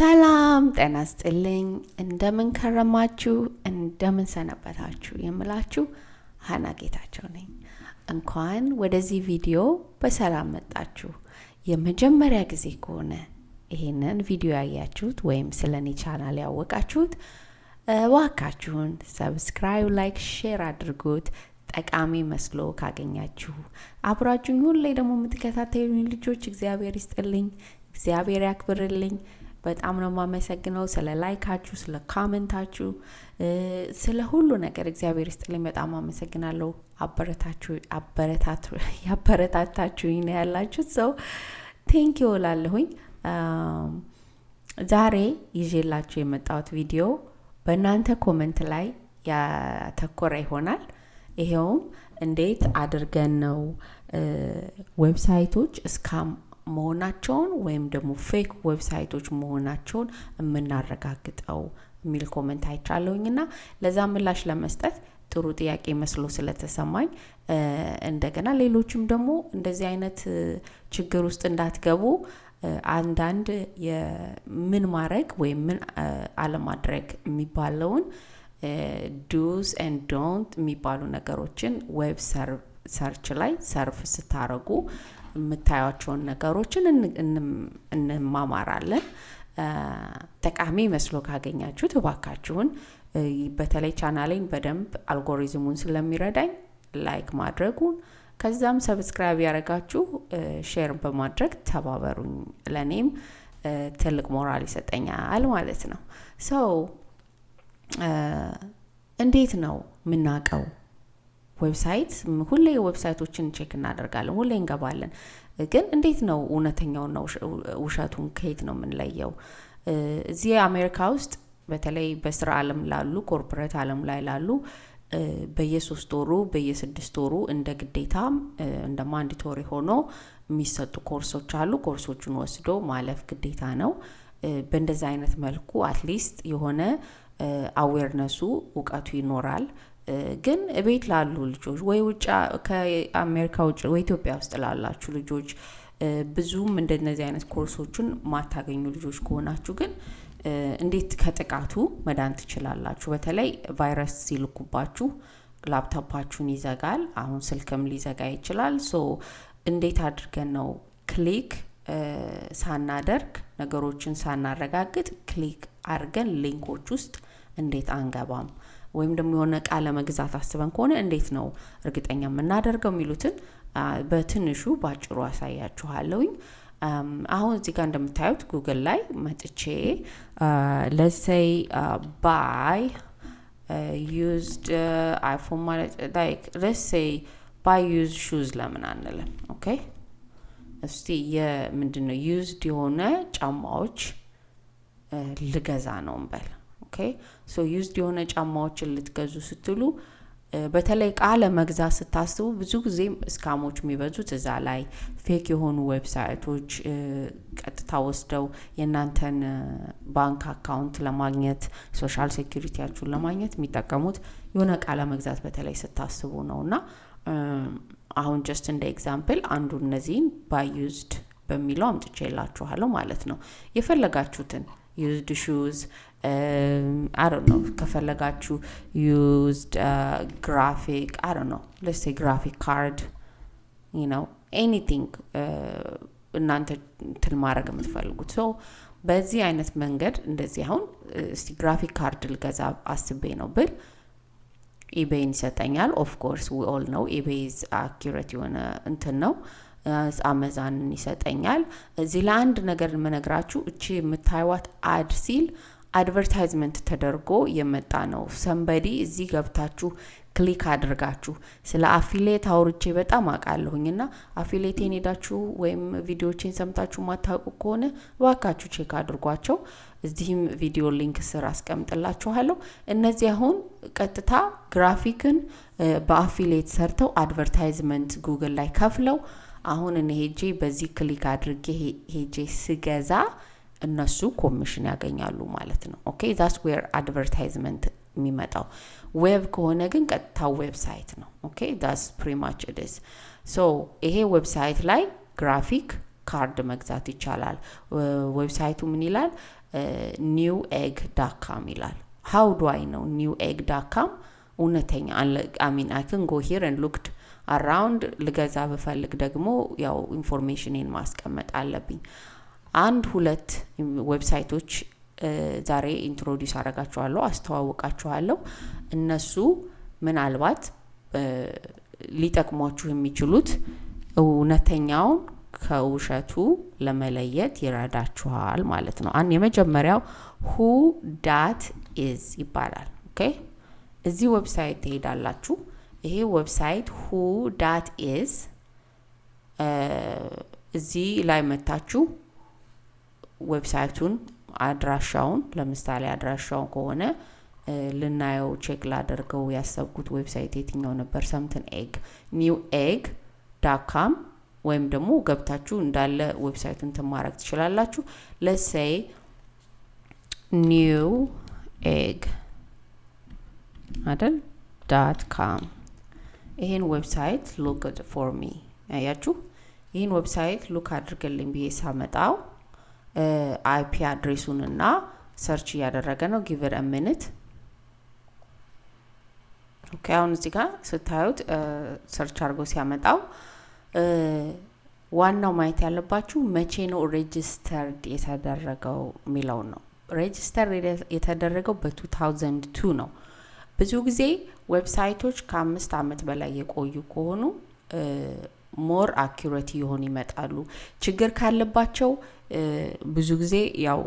ሰላም ጤና ይስጥልኝ እንደምን ከረማችሁ እንደምን ሰነበታችሁ የምላችሁ ሃናጌታቸው ነኝ። እንኳን ወደዚህ ቪዲዮ በሰላም መጣችሁ። የመጀመሪያ ጊዜ ከሆነ ይሄንን ቪዲዮ ያያችሁት ወይም ስለኔ ቻናል ያወቃችሁት እባካችሁን ሰብስክራይብ፣ ላይክ፣ ሼር አድርጉት። ጠቃሚ መስሎ ካገኛችሁ አብራችሁኝ ሁሌ ደግሞ የምትከታተሉኝ ልጆች እግዚአብሔር ይስጥልኝ፣ እግዚአብሔር ያክብርልኝ። በጣም ነው ማመሰግነው ስለ ላይካችሁ፣ ስለ ኮሜንታችሁ፣ ስለ ሁሉ ነገር እግዚአብሔር ይስጥልኝ። በጣም አመሰግናለሁ። ያበረታታችሁኝ ነው ያላችሁት ሰው ቴንክ ዩ እላለሁኝ። ዛሬ ይዤላችሁ የመጣሁት ቪዲዮ በእናንተ ኮሜንት ላይ ያተኮረ ይሆናል። ይሄውም እንዴት አድርገን ነው ዌብሳይቶች ስካም መሆናቸውን ወይም ደግሞ ፌክ ዌብሳይቶች መሆናቸውን የምናረጋግጠው የሚል ኮሜንት አይቻለሁኝና ለዛ ምላሽ ለመስጠት ጥሩ ጥያቄ መስሎ ስለተሰማኝ እንደገና ሌሎችም ደግሞ እንደዚህ አይነት ችግር ውስጥ እንዳትገቡ አንዳንድ የምን ማድረግ ወይም ምን አለማድረግ የሚባለውን ዱስ ኤንድ ዶንት የሚባሉ ነገሮችን ዌብ ሰርች ላይ ሰርፍ ስታረጉ የምታዩቸውን ነገሮችን እንማማራለን። ጠቃሚ መስሎ ካገኛችሁት እባካችሁን በተለይ ቻናሌን በደንብ አልጎሪዝሙን ስለሚረዳኝ ላይክ ማድረጉን ከዛም ሰብስክራይብ ያደርጋችሁ ሼር በማድረግ ተባበሩኝ። ለኔም ትልቅ ሞራል ይሰጠኛል ማለት ነው። እንዴት ነው ምናቀው ዌብሳይት? ሁሌ ዌብሳይቶችን ቼክ እናደርጋለን፣ ሁሌ እንገባለን። ግን እንዴት ነው እውነተኛውና ውሸቱን ከየት ነው የምንለየው? እዚህ አሜሪካ ውስጥ በተለይ በስራ ዓለም ላሉ ኮርፖሬት ዓለም ላይ ላሉ በየ3 ወሩ በየ6 ወሩ እንደ ግዴታም እንደ ማንዲቶሪ ሆኖ የሚሰጡ ኮርሶች አሉ። ኮርሶቹን ወስዶ ማለፍ ግዴታ ነው። በእንደዛ አይነት መልኩ አትሊስት የሆነ አዌርነሱ እውቀቱ ይኖራል። ግን ቤት ላሉ ልጆች ወይ ውጭ ከአሜሪካ ውጭ ወይ ኢትዮጵያ ውስጥ ላላችሁ ልጆች ብዙም እንደነዚህ አይነት ኮርሶችን ማታገኙ ልጆች ከሆናችሁ ግን እንዴት ከጥቃቱ መዳን ትችላላችሁ? በተለይ ቫይረስ ሲልኩባችሁ ላፕቶፓችሁን ይዘጋል። አሁን ስልክም ሊዘጋ ይችላል። እንዴት አድርገን ነው ክሊክ ሳናደርግ ነገሮችን ሳናረጋግጥ ክሊክ አድርገን ሊንኮች ውስጥ እንዴት አንገባም? ወይም ደግሞ የሆነ ቃለ መግዛት አስበን ከሆነ እንዴት ነው እርግጠኛ የምናደርገው የሚሉትን በትንሹ ባጭሩ አሳያችኋለሁኝ። አሁን እዚህ ጋር እንደምታዩት ጉግል ላይ መጥቼ let's say buy used iPhone ማለት like let's say buy used shoes ለምን አንልም? ኦኬ እስቲ ምንድነው used የሆነ ጫማዎች ልገዛ ነው እንበል። ኦኬ used የሆነ ጫማዎችን ልትገዙ ስትሉ በተለይ ቃለ መግዛት ስታስቡ ብዙ ጊዜ ስካሞች የሚበዙት እዛ ላይ ፌክ የሆኑ ዌብሳይቶች ቀጥታ ወስደው የናንተን ባንክ አካውንት ለማግኘት ሶሻል ሴኩሪቲያችሁን ለማግኘት የሚጠቀሙት የሆነ ቃለ መግዛት በተለይ ስታስቡ ነውና አሁን just እንደ ኤግዛምፕል አንዱ እነዚህን buy used በሚለው አምጥቼላችኋለሁ ማለት ነው። የፈለጋችሁትን used shoes I don't know ከፈለጋችሁ used graphic I don't know let's say graphic card you know anything እናንተ ማድረግ የምትፈልጉት በዚህ አይነት መንገድ እንደዚህ አሁን እስቲ graphic card ልገዛ አስቤ ነው ብል eBay ይሰጠኛል። of course we all know eBay is accurate የሆነ እንትን ነው። አማዞን ይሰጠኛል። እዚህ ለአንድ ነገር መነግራችሁ እቺ የምታዩት አድ ሲል አድቨርታይዝመንት ተደርጎ የመጣ ነው። somebody እዚህ ገብታችሁ ክሊክ አድርጋችሁ ስለ አፊሊየት አውርቼ በጣም አቃለሁኝና አፊሊየቴን ሄዳችሁ ወይም ቪዲዮችን ሰምታችሁ ማታውቁ ከሆነ ዋካችሁ ቼክ አድርጓቸው። እዚህም ቪዲዮ ሊንክ ስር አስቀምጥላችኋለሁ። እነዚህ አሁን ቀጥታ ግራፊክን በአፊሊየት ሰርተው አድቨርታይዝመንት ጉግል ላይ ከፍለው አሁን እኔ ሄጄ በዚህ ክሊክ አድርጌ ሄጄ ስገዛ እነሱ ኮሚሽን ያገኛሉ ማለት ነው። ኦኬ that's where advertisement የሚመጣው። ዌብ ከሆነ ግን ቀጥታ ዌብሳይት ነው። ኦኬ that's pretty much it is. ይሄ ዌብሳይት ላይ ግራፊክ ካርድ መግዛት ይቻላል። ዌብሳይቱ ምን ይላል? newegg.com ይላል how do I know newegg.com እውነተኛ I mean I can go here and looked around ልገዛ በፈልግ ደግሞ ያው ኢንፎርሜሽንን ማስቀመጥ አለብኝ አንድ ሁለት ዌብሳይቶች ዛሬ ኢንትሮዲዩስ አደርጋችኋለሁ አስተዋውቃችኋለሁ እነሱ ምናልባት ሊጠቅሟችሁ የሚችሉት እውነተኛው ከውሸቱ ለመለየት ይረዳችኋል ማለት ነው የመጀመሪያው who that is ይባላል ኦኬ እዚህ ዌብሳይት ትሄዳላችሁ ይሄ ዌብሳይት who that is እዚህ ላይ መታችሁ ዌብሳይቱን አድራሻውን ለምሳሌ አድራሻው ከሆነ ልናየው ቼክ ላደርገው ያሰብኩት ዌብሳይት የትኛው ነበር something egg newegg.com ወይም ደግሞ ገብታችሁ እንዳለ ዌብሳይቱን ተማረክ ትችላላችሁ let's say newegg አይደል .com ይሄን ዌብሳይት look at for me አያችሁ ይሄን ዌብሳይት look አድርገልኝ ብዬ ሳመጣው IP አድሬሱንና ሰርች ያደረገ ነው give it a minute ኦኬ አሁን እዚህ ጋር ስታዩት ሰርች አድርጎ ሲያመጣው ዋናው ማየት ያለባችሁ መቼ ነው ሬጂስተርድ የተደረገው ሚለው ነው ሬጂስተር የተደረገው በ2002 ነው ብዙ ጊዜ ዌብሳይቶች ከ5 አመት በላይ የቆዩ ከሆኑ ሞር አኩሬት ይሆን ይመጣሉ ችግር ካለባቸው ብዙ ጊዜ ያው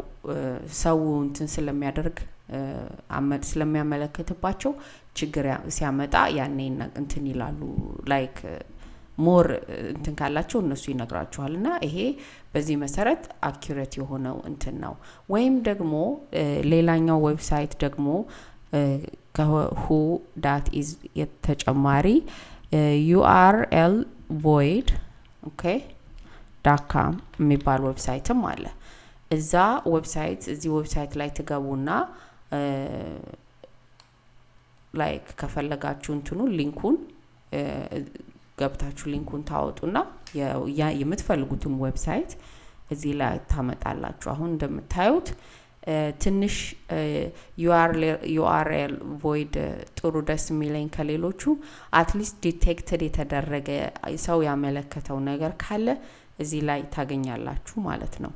ሰው እንትን ስለሚያደርግ አመት ስለሚያመለክትባቸው ችግር ሲያመጣ ያኔ እንትን ይላሉ ላይክ ሞር እንትን ካላቸው እነሱ ይነግራችኋልና ይሄ በዚህ መሰረት አኩሬት የሆነው እንትን ነው ወይም ደግሞ ሌላኛው ዌብሳይት ደግሞ who that is የተጨማሪ url void okay .com የሚባል ዌብሳይትም አለ እዛ ዌብሳይት እዚህ ዌብሳይት ላይ ትገቡና ላይክ ከፈለጋችሁ እንትኑ ሊንኩን ገብታችሁ ሊንኩን ታወጡና የምትፈልጉትን ዌብሳይት እዚህ ላይ ታመጣላችሁ አሁን እንደምታዩት ትንሽ URL void ጥሩ ደስ የሚለኝ ከሌሎቹ at least detected የተደረገ ሰው ያመለከተው ነገር ካለ እዚህ ላይ ታገኛላችሁ ማለት ነው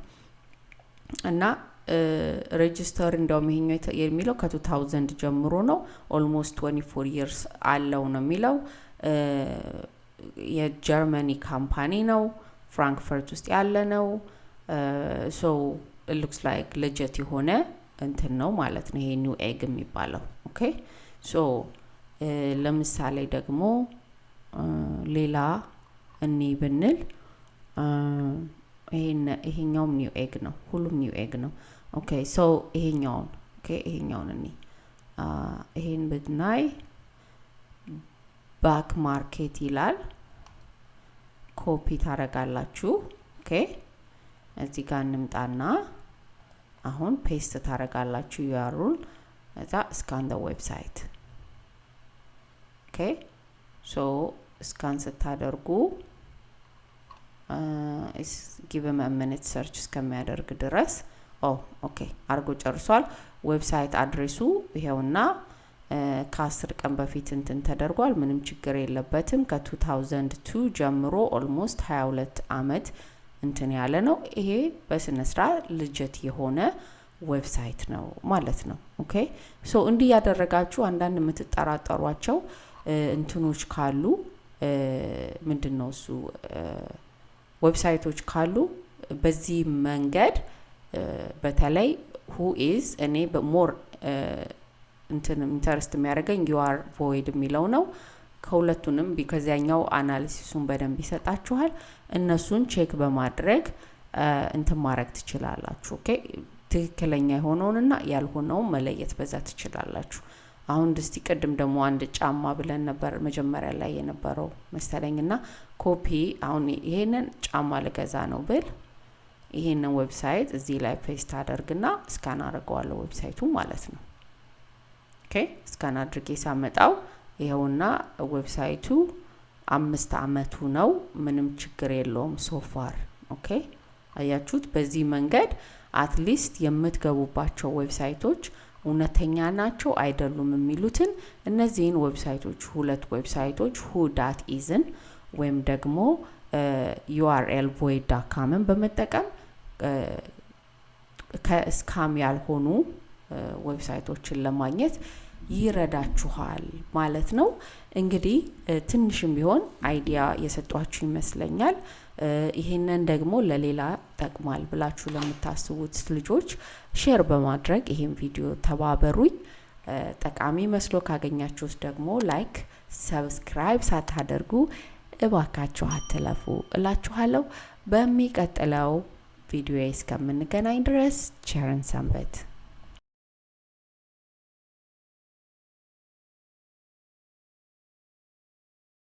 እና ሬጂስተር እንደውም ይሄኛው የሚለው ከ2000 ጀምሮ ነው almost 24 years አለው ነው የሚለው የጀርመኒ ካምፓኒ ነው ፍራንክፈርት ውስጥ ያለ ነው so it looks like legit የሆነ እንትን ነው ማለት ነው ይሄ ኒው ኤግ የሚባለው ኦኬ so ለምሳሌ ደግሞ ሌላ እኔ ብንል ይሄኛው ኒው ኤግ ነው ሁሉም ኒው ኤግ ነው ኦኬ so ይሄኛውን እኔ ይሄን ብናይ ባክ ማርኬት ይላል ኮፒ ታረጋላችሁ ኦኬ እዚህ ጋር እንምጣና አሁን ፔስት ታረጋላችሁ URL እዛ ስካን the website ኦኬ so ስካን ስታደርጉ give them a minute search እስከሚያደርግ ድረስ ኦኬ አርጎ ጨርሷል ዌብሳይት አድሬሱ ይሄውና ከ10 ቀን በፊት እንትን ተደርጓል ምንም ችግር የለበትም ከ2002 ጀምሮ almost 22 አመት እንትን ያለ ነው ይሄ በስነ ስርዓት legit የሆነ ዌብሳይት ነው ማለት ነው ኦኬ ሶ እንዲህ ያደረጋችሁ አንዳንድ የምትጠራጠሯቸው እንትኖች ካሉ ምንድነው እሱ ዌብሳይቶች ካሉ በዚህ መንገድ በተለይ who is እኔ በሞር እንትን ኢንተረስት የሚያደርገኝ you are void የሚለው ነው ከሁለቱንም because ያኛው አናሊሲሱን በደንብ ይሰጣችኋል እነሱን ቼክ በማድረግ እንትን ማድረግ ትችላላችሁ ኦኬ ትክክለኛ የሆነውንና ያልሆነውን መለየት በዛ ትችላላችሁ አሁን እስቲ ቀድም ደግሞ አንድ ጫማ ብለን ነበር መጀመሪያ ላይ የነበረው መሰለኝና ኮፒ አሁን ይሄንን ጫማ ለገዛ ነው ብል ይሄንን ዌብሳይት እዚህ ላይ ፔስት አደርግና ስካን አደርገዋለሁ ዌብሳይቱ ማለት ነው ኦኬ ስካን አድርጌ ሳመጣው ይሄውና ዌብሳይቱ 5 አመቱ ነው ምንም ችግር የለውም ሶፋር ኦኬ አያችሁት በዚህ መንገድ አትሊስት የምትገቡባቸው ዌብሳይቶች እውነተኛ ናቸው አይደሉም የሚሉትን እነዚህን ዌብሳይቶች ሁለት ዌብሳይቶች who.isን ወይም ደግሞ url.void.com በመጠቀም ከስካም ያልሆኑ ዌብሳይቶችን ለማግኘት ይረዳችኋል ማለት ነው። እንግዲህ ትንሽም ቢሆን አይዲያ የሰጧችሁ ይመስለኛል። ይሄንን ደግሞ ለሌላ ጠቅማል ብላችሁ ለምታስቡት ልጆች ሼር በማድረግ ይሄን ቪዲዮ ተባበሩኝ። ጠቃሚ መስሎ ካገኛችሁት ደግሞ ላይክ፣ ሰብስክራይብ ሳታደርጉ እባካችሁ አትለፉ እላችኋለሁ። በሚቀጥለው ቪዲዮ እስከምንገናኝ ድረስ ቸርን ሰንበት።